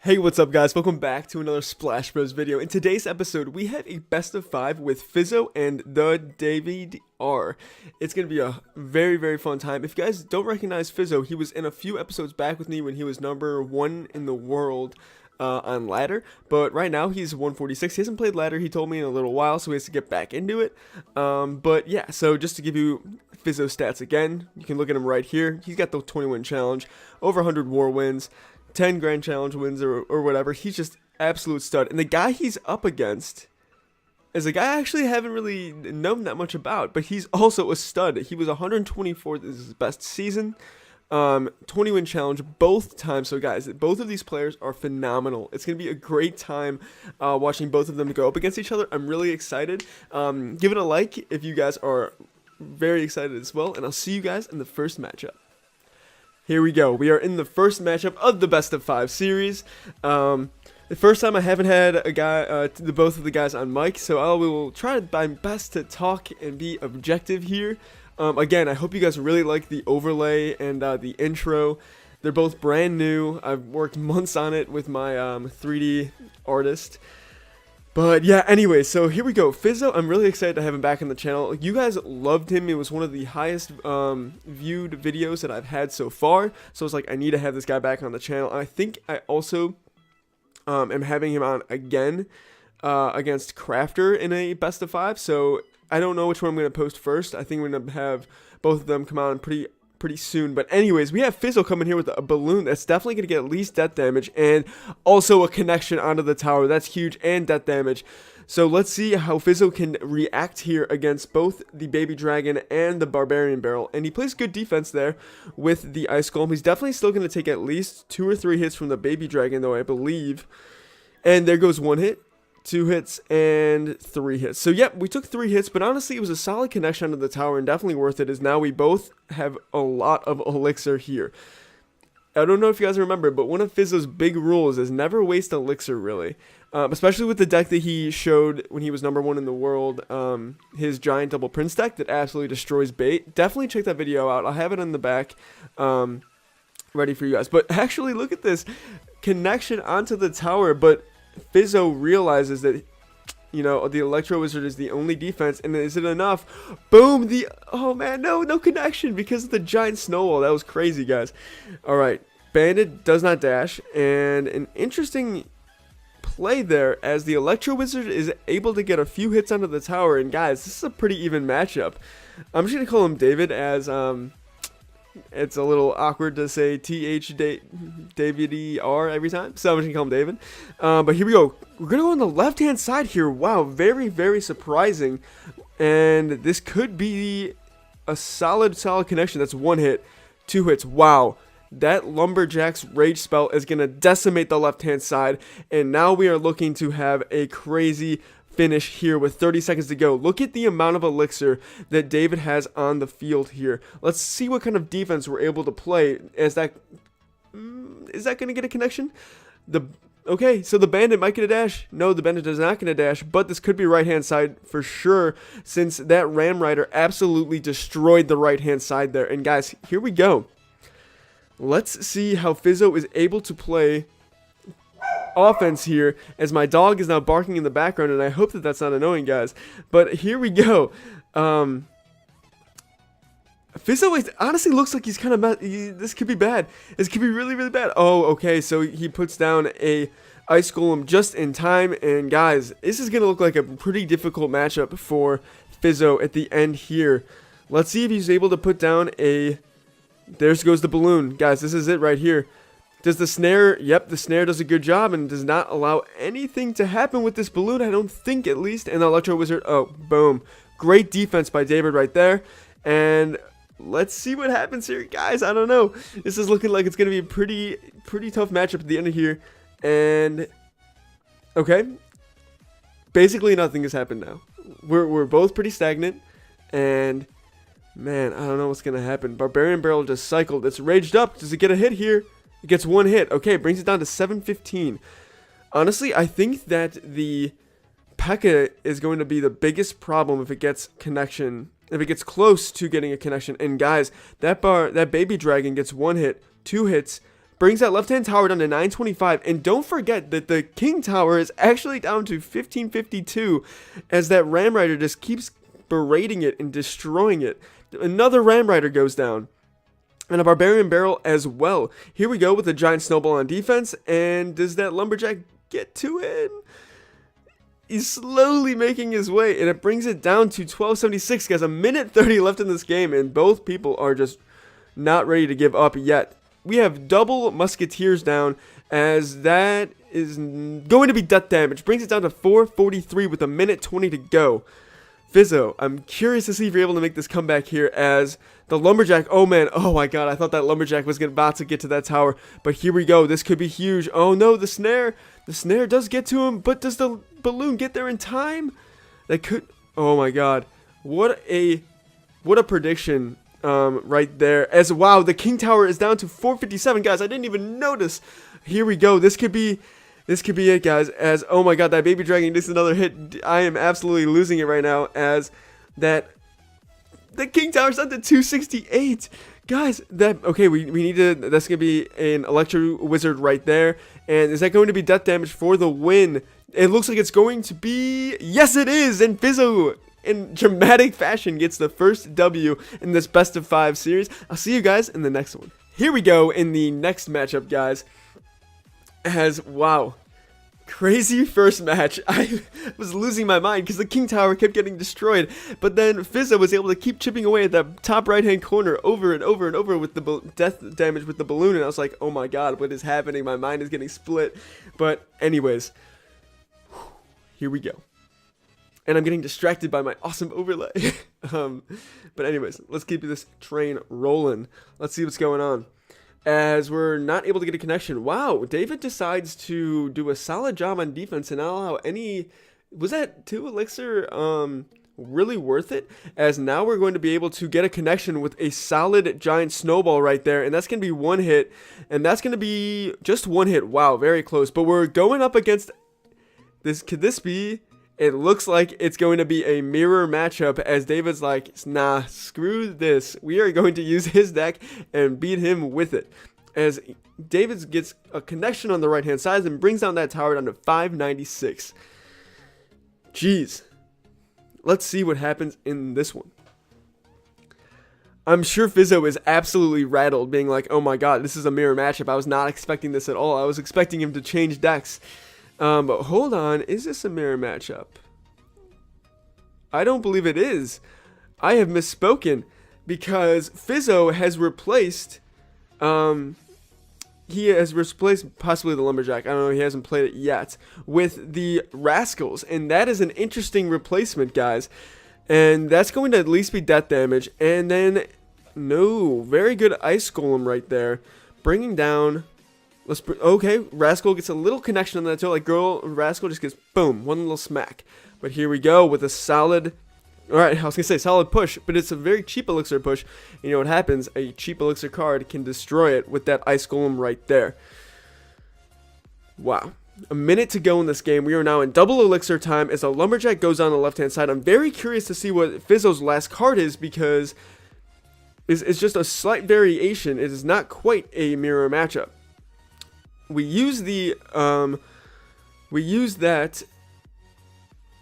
Hey, what's up guys? Welcome back to another SplashBros video. In today's episode, we have a best of 5 with Fizzo and the Davide R. It's going to be a very fun time. If you guys don't recognize Fizzo, he was in a few episodes back with me when he was number 1 in the world on ladder, but right now he's 146. He hasn't played ladder, he told me, in a little while, so he has to get back into it. But yeah, so just to give you Fizzo stats again, you can look at him right here. He's got the 20-win challenge, over 100 war wins, 10 grand challenge wins or whatever. He's just absolute stud. And the guy he's up against is a guy I actually haven't really known that much about, but he's also a stud. He was 124th, this is his best season. 20-win challenge both times. So guys, both of these players are phenomenal. It's going to be a great time watching both of them go up against each other. I'm really excited. Give it a like if you guys are very excited as well, and I'll see you guys in the first matchup. Here we go. We are in the first matchup of the best of 5 series. The first time I haven't had a guy, both of the guys on mic, so I will try my best to talk and be objective here. Again, I hope you guys really like the overlay and the intro. They're both brand new. I've worked months on it with my 3D artist. But yeah, anyway, so here we go. Fizzo, I'm really excited to have him back on the channel. You guys loved him. It was one of the highest viewed videos that I've had so far. So it's like, I need to have this guy back on the channel. I think I also am having him on again against Crafter in a best of 5. So I don't know which one I'm going to post first. I think we're going to have both of them come out pretty soon. But anyways, we have Fizzo coming here with a balloon that's definitely going to get at least death damage and also a connection onto the tower. That's huge, and death damage. So let's see how Fizzo can react here against both the baby dragon and the barbarian barrel. And he plays good defense there with the ice golem. He's definitely still going to take at least 2 or 3 hits from the baby dragon, though, I believe. And there goes 1 hit, 2 hits, and 3 hits. So yep, we took 3 hits, but honestly it was a solid connection onto the tower and definitely worth it, as now we both have a lot of elixir here. I don't know if you guys remember, but one of Fizzo's big rules is never waste elixir, really. Especially with the deck that he showed when he was number 1 in the world, his giant double prince deck that absolutely destroys bait. Definitely check that video out. I'll have it in the back ready for you guys. But actually, look at this connection onto the tower, but Fizzo realizes that, you know, the Electro Wizard is the only defense, and is it enough? Boom! Oh man, no connection because of the giant snowball. That was crazy, guys. Alright, Bandit does not dash, and an interesting play there as the Electro Wizard is able to get a few hits onto the tower, and guys, this is a pretty even matchup. I'm just going to call him David, as it's a little awkward to say David R every time, so I'm just gonna call him David. But here we go. We're gonna go on the left-hand side here. Wow, very surprising. And this could be a solid connection. That's 1 hit, 2 hits. Wow, that Lumberjack's Rage spell is gonna decimate the left-hand side. And now we are looking to have a crazy finish here with 30 seconds to go. Look at the amount of elixir that David has on the field here. Let's see what kind of defense we're able to play. Is that going to get a connection? Okay, so the bandit might get a dash. No, the bandit is not going to dash, but this could be right-hand side for sure, since that Ram Rider absolutely destroyed the right-hand side there. And guys, here we go. Let's see how Fizzo is able to play offense here, as my dog is now barking in the background, and I hope that that's not annoying, guys. But here we go. Fizzo honestly looks like he's kind of this could be bad. This could be really bad. Oh, okay, so he puts down a ice golem just in time, and guys, this is gonna look like a pretty difficult matchup for Fizzo at the end here. Let's see if he's able to put down a. There goes the balloon, guys. This is it right here. Does the snare? Yep, the snare does a good job and does not allow anything to happen with this balloon, I don't think, at least. And the Electro Wizard, oh, boom. Great defense by David right there. And let's see what happens here, guys. I don't know. This is looking like it's going to be a pretty tough matchup at the end of here. And, okay. Basically, nothing has happened now. We're both pretty stagnant. And, man, I don't know what's going to happen. Barbarian Barrel just cycled. It's raged up. Does it get a hit here? It gets 1 hit. Okay, brings it down to 715. Honestly, I think that the P.E.K.K.A. is going to be the biggest problem if it gets connection. If it gets close to getting a connection. And guys, that baby dragon gets 1 hit, 2 hits, brings that left-hand tower down to 925. And don't forget that the king tower is actually down to 1552 as that Ram Rider just keeps berating it and destroying it. Another Ram Rider goes down. And a Barbarian Barrel as well. Here we go with a Giant Snowball on defense. And does that Lumberjack get to it? He's slowly making his way. And it brings it down to 1276. Guys, a minute 30 left in this game. And both people are just not ready to give up yet. We have double Musketeers down. As that is going to be death damage. Brings it down to 443 with a minute 20 to go. Fizzo, I'm curious to see if you're able to make this comeback here as the Lumberjack, oh man, oh my god, I thought that Lumberjack was about to get to that tower, but here we go, this could be huge. Oh no, the snare does get to him, but does the balloon get there in time? That could, oh my god, what a prediction right there, as wow, the King Tower is down to 457, guys, I didn't even notice. Here we go, this could be it, guys, as, oh my god, that Baby Dragon gets another hit. I am absolutely losing it right now, as that, the King Tower's up to 268. Guys, okay, we need to, that's going to be an Electro Wizard right there. And is that going to be death damage for the win? It looks like it's going to be, yes it is, and Fizzo, in dramatic fashion, gets the first W in this best of 5 series. I'll see you guys in the next one. Here we go in the next matchup, guys. As, wow, crazy first match. I was losing my mind because the King Tower kept getting destroyed, but then Fizzo was able to keep chipping away at that top right hand corner over and over and over with the death damage with the balloon, and I was like, oh my god, what is happening? My mind is getting split. But anyways, here we go. And I'm getting distracted by my awesome overlay. But anyways, let's keep this train rolling. Let's see what's going on. As we're not able to get a connection. Wow, David decides to do a solid job on defense and not allow any... Was that 2 elixir really worth it? As now we're going to be able to get a connection with a solid giant snowball right there. And that's going to be 1 hit. And that's going to be just 1 hit. Wow, very close. But we're going up against... Could this be... It looks like it's going to be a mirror matchup as David's like, nah, screw this. We are going to use his deck and beat him with it. As David gets a connection on the right-hand side and brings down that tower down to 596. Jeez. Let's see what happens in this one. I'm sure Fizzo is absolutely rattled, being like, oh my god, this is a mirror matchup. I was not expecting this at all. I was expecting him to change decks. But hold on, is this a mirror matchup? I don't believe it is. I have misspoken because Fizzo has replaced, he has replaced possibly the Lumberjack. I don't know, he hasn't played it yet, with the Rascals, and that is an interesting replacement, guys. And that's going to at least be death damage, and then, no, very good Ice Golem right there, bringing down... Okay, Rascal gets a little connection on that toe. Like, Rascal just gets, boom, 1 little smack. But here we go with a solid... Alright, I was going to say solid push, but it's a very cheap elixir push. You know what happens? A cheap elixir card can destroy it with that Ice Golem right there. Wow. A minute to go in this game. We are now in double elixir time as a Lumberjack goes on the left-hand side. I'm very curious to see what Fizzo's last card is because it's just a slight variation. It is not quite a mirror matchup. We use the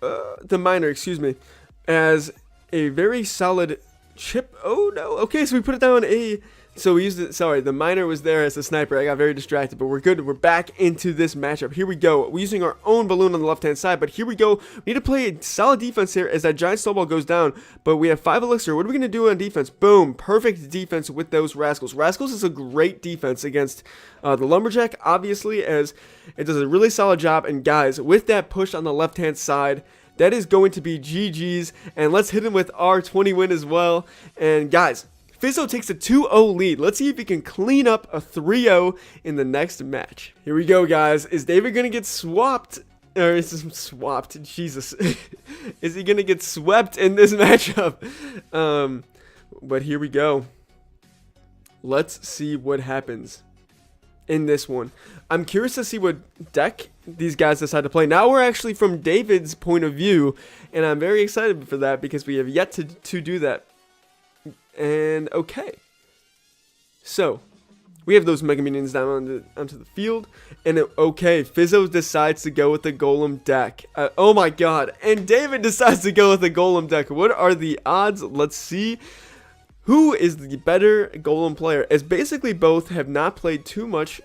the miner, excuse me, as a very solid chip. Oh no, okay, so we put it down so we used it, sorry, the miner was there as a sniper. I got very distracted, but we're good. We're back into this matchup. Here we go. We're using our own balloon on the left-hand side, but here we go. We need to play a solid defense here as that giant snowball goes down, but we have 5 elixir. What are we going to do on defense? Boom. Perfect defense with those Rascals. Rascals is a great defense against the Lumberjack, obviously, as it does a really solid job. And guys, with that push on the left-hand side, that is going to be GG's, and let's hit him with our 20 win as well. And guys, Fizzo takes a 2-0 lead. Let's see if he can clean up a 3-0 in the next match. Here we go, guys. Is David going to get swapped? Or is he swapped? Jesus. Is he going to get swept in this matchup? But here we go. Let's see what happens in this one. I'm curious to see what deck these guys decide to play. Now we're actually from David's point of view, and I'm very excited for that because we have yet to do that. And okay, so We have those Mega Minions down onto the field. And okay, Fizzo decides to go with the Golem deck. Oh my god. And David decides to go with the Golem deck. What are the odds? Let's see. Who is the better Golem player? As basically both have not played too much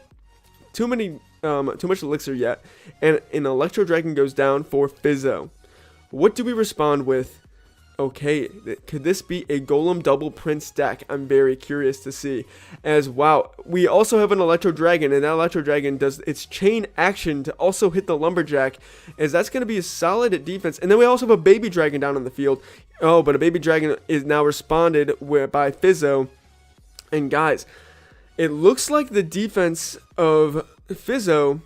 Elixir yet. And an Electro Dragon goes down for Fizzo. What do we respond with? Okay, could this be a Golem double Prince deck? I'm very curious to see. As wow, we also have an Electro Dragon, and that Electro Dragon does its chain action to also hit the Lumberjack, as that's going to be a solid defense. And then we also have a Baby Dragon down on the field. Oh, but a Baby Dragon is now responded by Fizzo. And guys, it looks like the defense of Fizzo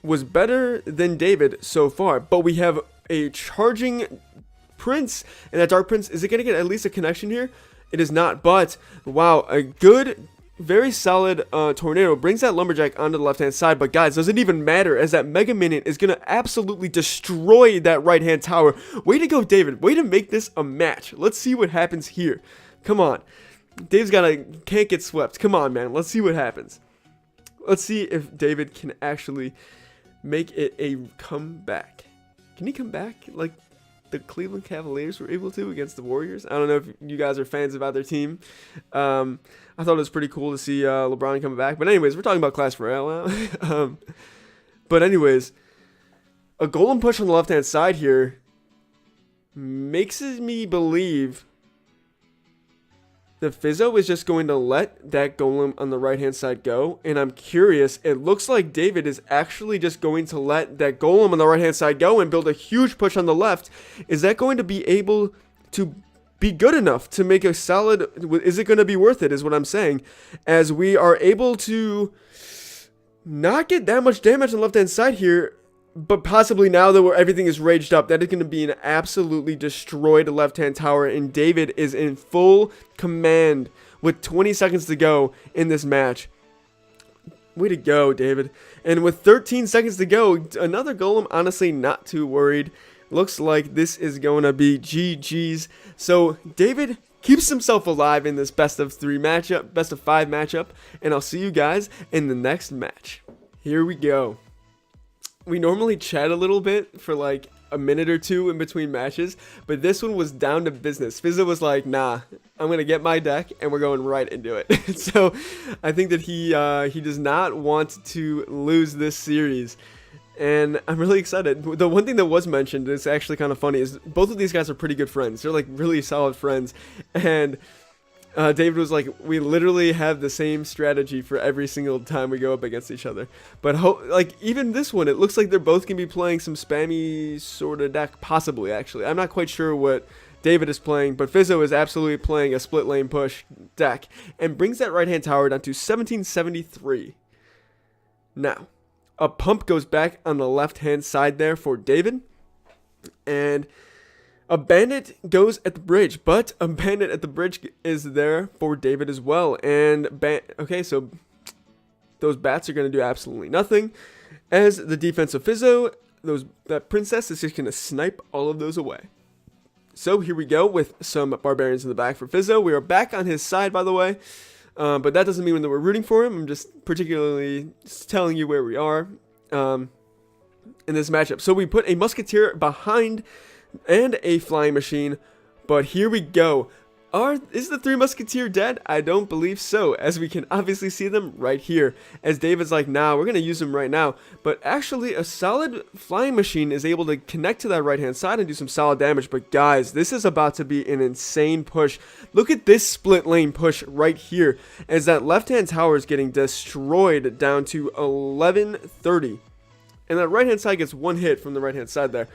was better than David so far, but we have a charging Prince, and that Dark Prince, is it going to get at least a connection here? It is not, but wow, a good, very solid Tornado brings that Lumberjack onto the left hand side. But guys, does it even matter, as that Mega Minion is going to absolutely destroy that right hand tower. Way to go, David. Way to make this a match. Let's see what happens here. Come on, Dave's can't get swept. Come on, man, let's see what happens. Let's see if David can actually make it a comeback. Can he come back like the Cleveland Cavaliers were able to against the Warriors? I don't know if you guys are fans of either team. I thought it was pretty cool to see LeBron coming back. But anyways, we're talking about Clash Royale now. But anyways, a Golem push on the left-hand side here makes me believe that Fizzo is just going to let that Golem on the right-hand side go. And I'm curious, it looks like David is actually just going to let that Golem on the right-hand side go and build a huge push on the left. Is that going to be able to be good enough to make a solid... Is it going to be worth it, is what I'm saying. As we are able to not get that much damage on the left-hand side here, but possibly now that everything is raged up, that is going to be an absolutely destroyed left-hand tower, and David is in full command with 20 seconds to go in this match. Way to go, David. And with 13 seconds to go, another Golem, honestly not too worried. Looks like this is going to be GG's. So David keeps himself alive in this best of 5 matchup, and I'll see you guys in the next match. Here we go. We normally chat a little bit for like a minute or two in between matches, but this one was down to business. Fizzo was like, nah, I'm going to get my deck and we're going right into it. So I think that he does not want to lose this series. And I'm really excited. The one thing that was mentioned is actually kind of funny is both of these guys are pretty good friends. They're like really solid friends. And David was like, we literally have the same strategy for every single time we go up against each other. But like even this one, it looks like they're both going to be playing some spammy sort of deck, possibly actually. I'm not quite sure what David is playing, but Fizzo is absolutely playing a split lane push deck and brings that right hand tower down to 1773. Now, a pump goes back on the left hand side there for David, and a bandit goes at the bridge, but a bandit at the bridge is there for David as well. And okay, so those bats are going to do absolutely nothing, as the defense of Fizzo, that princess is just going to snipe all of those away. So here we go with some barbarians in the back for Fizzo. We are back on his side, by the way, but that doesn't mean that we're rooting for him. I'm just particularly telling you where we are in this matchup. So we put a musketeer behind and a flying machine, but here we go. Is the 3 musketeer dead? I don't believe so, as we can obviously see them right here, as David's like, nah, we're gonna use them right now. But actually a solid flying machine is able to connect to that right hand side and do some solid damage. But guys, this is about to be an insane push. Look at this split lane push right here, as that left hand tower is getting destroyed down to 1130, and that right hand side gets one hit from the right hand side there.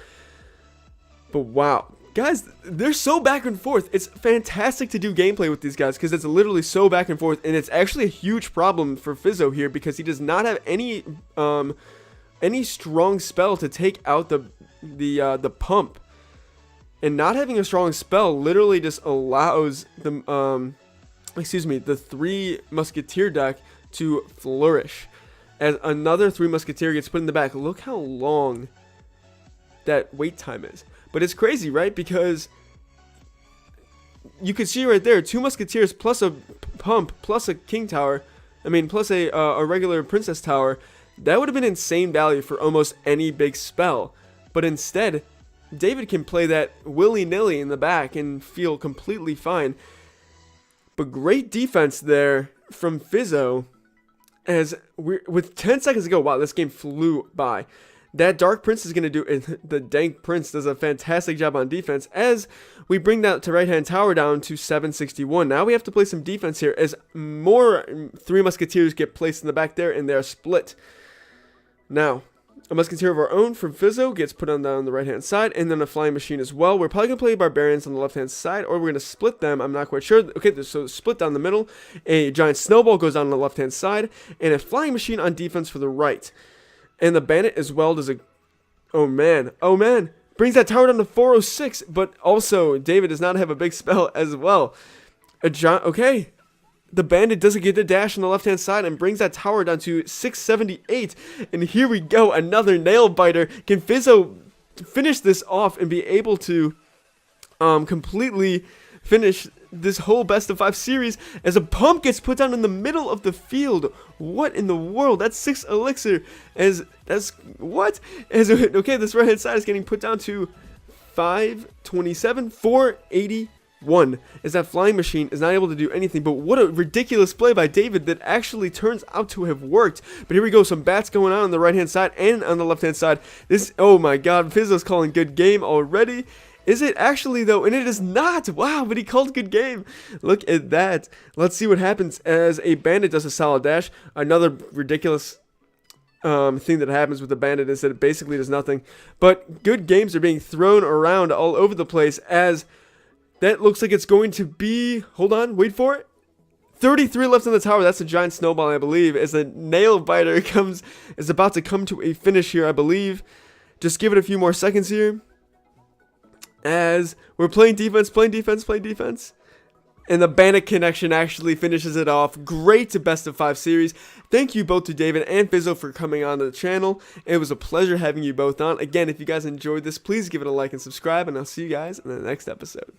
But wow, guys, they're so back and forth. It's fantastic to do gameplay with these guys because it's literally so back and forth, and it's actually a huge problem for Fizzo here because he does not have any strong spell to take out the pump, and not having a strong spell literally just allows the 3 musketeer deck to flourish, as another 3 musketeer gets put in the back. Look how long that wait time is. But it's crazy, right? Because you could see right there, 2 Musketeers plus a pump plus a King Tower. I mean, plus a regular Princess Tower. That would have been insane value for almost any big spell. But instead, David can play that willy-nilly in the back and feel completely fine. But great defense there from Fizzo. As with 10 seconds to go, wow, this game flew by. That Dark Prince is going to do, the Dank Prince does a fantastic job on defense as we bring that to right-hand tower down to 761. Now we have to play some defense here as more 3 Musketeers get placed in the back there and they're split. Now, a Musketeer of our own from Fizzo gets put on down the right-hand side, and then a Flying Machine as well. We're probably going to play Barbarians on the left-hand side, or we're going to split them. I'm not quite sure. Okay, so split down the middle. A Giant Snowball goes down on the left-hand side, and a Flying Machine on defense for the right. And the Bandit as well does a... Oh, man. Brings that tower down to 406, but also David does not have a big spell as well. Okay. The Bandit doesn't get the dash on the left-hand side and brings that tower down to 678. And here we go, another nail biter. Can Fizzo finish this off and be able to completely finish this whole best of 5 series as a pump gets put down in the middle of the field? What in the world? That's 6 elixir. Okay, this right-hand side is getting put down to 527, 481. As that Flying Machine is not able to do anything. But what a ridiculous play by David that actually turns out to have worked. But here we go, some bats going on the right hand side and on the left hand side. Oh my god, Fizzo's calling good game already. Is it actually though? And it is not. Wow, but he called good game. Look at that. Let's see what happens as a Bandit does a solid dash. Another ridiculous thing that happens with the Bandit is that it basically does nothing. But good games are being thrown around all over the place as that looks like it's going to be, hold on, wait for it, 33 left on the tower. That's a Giant Snowball, I believe, as a nail biter is about to come to a finish here, I believe. Just give it a few more seconds here as we're playing defense. And the Bandit connection actually finishes it off. Great best of 5 series. Thank you both to David and Fizzo for coming on to the channel. It was a pleasure having you both on. Again, if you guys enjoyed this, please give it a like and subscribe, and I'll see you guys in the next episode.